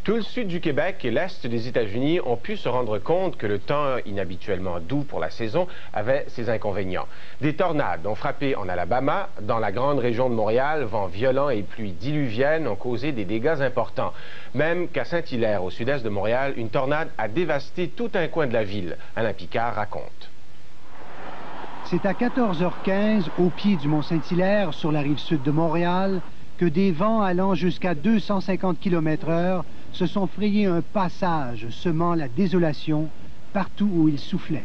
Tout le sud du Québec et l'est des États-Unis ont pu se rendre compte que le temps inhabituellement doux pour la saison avait ses inconvénients. Des tornades ont frappé en Alabama. Dans la grande région de Montréal, vents violents et pluies diluviennes ont causé des dégâts importants. Même qu'à Saint-Hilaire, au sud-est de Montréal, une tornade a dévasté tout un coin de la ville. Alain Picard raconte. C'est à 14h15, au pied du Mont-Saint-Hilaire, sur la rive sud de Montréal, que des vents allant jusqu'à 250 km/h se sont frayés un passage, semant la désolation partout où ils soufflaient.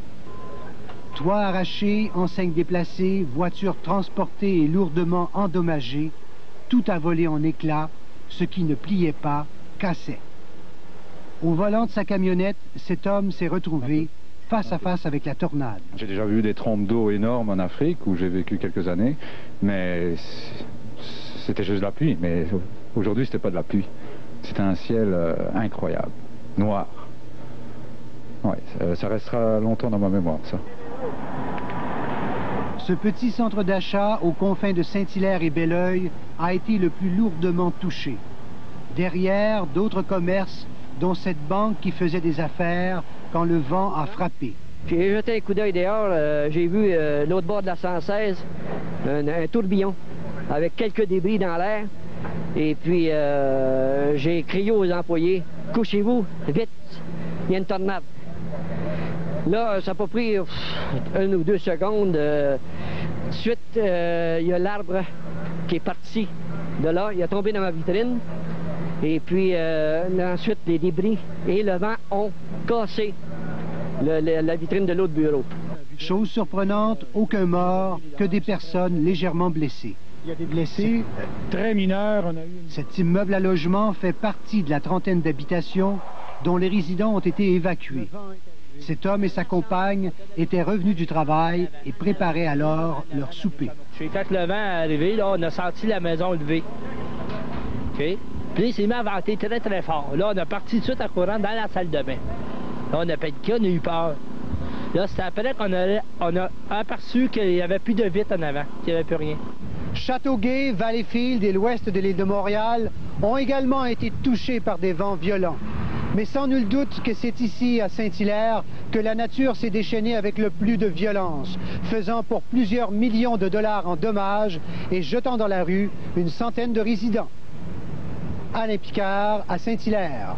Toits arrachés, enseignes déplacées, voitures transportées et lourdement endommagées, tout a volé en éclats, ce qui ne pliait pas, cassait. Au volant de sa camionnette, cet homme s'est retrouvé face à face avec la tornade. J'ai déjà vu des trompes d'eau énormes en Afrique, où j'ai vécu quelques années, mais c'était juste de la pluie. Mais aujourd'hui, c'était pas de la pluie. C'était un ciel incroyable, noir. Ouais, ça restera longtemps dans ma mémoire, ça. Ce petit centre d'achat aux confins de Saint-Hilaire et Belleuil a été le plus lourdement touché. Derrière, d'autres commerces, dont cette banque qui faisait des affaires quand le vent a frappé. J'ai jeté un coup d'œil dehors, j'ai vu l'autre bord de la 116, un tourbillon avec quelques débris dans l'air. Et puis j'ai crié aux employés, couchez-vous, vite, il y a une tornade. Là, ça n'a pas pris 1 ou 2 secondes. Ensuite, il y a l'arbre qui est parti de là, il a tombé dans ma vitrine. Et puis ensuite, les débris et le vent ont cassé la vitrine de l'autre bureau. Chose surprenante, aucun mort, que des personnes légèrement blessées. Il y a des blessés très mineurs. Cet immeuble à logement fait partie de la trentaine d'habitations dont les résidents ont été évacués. Cet homme et sa compagne étaient revenus du travail et préparaient alors leur souper. Quand le vent est arrivé, là, on a senti la maison lever. OK? Puis il s'est mis à venter très, très fort. Là, on a parti tout de suite en courant dans la salle de bain. Là, on a paniqué, on a eu peur. Là, c'est après qu'on a aperçu qu'il n'y avait plus de vitres en avant, qu'il n'y avait plus rien. Châteauguay, Valleyfield et l'ouest de l'île de Montréal ont également été touchés par des vents violents. Mais sans nul doute que c'est ici, à Saint-Hilaire, que la nature s'est déchaînée avec le plus de violence, faisant pour plusieurs millions de dollars en dommages et jetant dans la rue une centaine de résidents. Alain Picard, à Saint-Hilaire.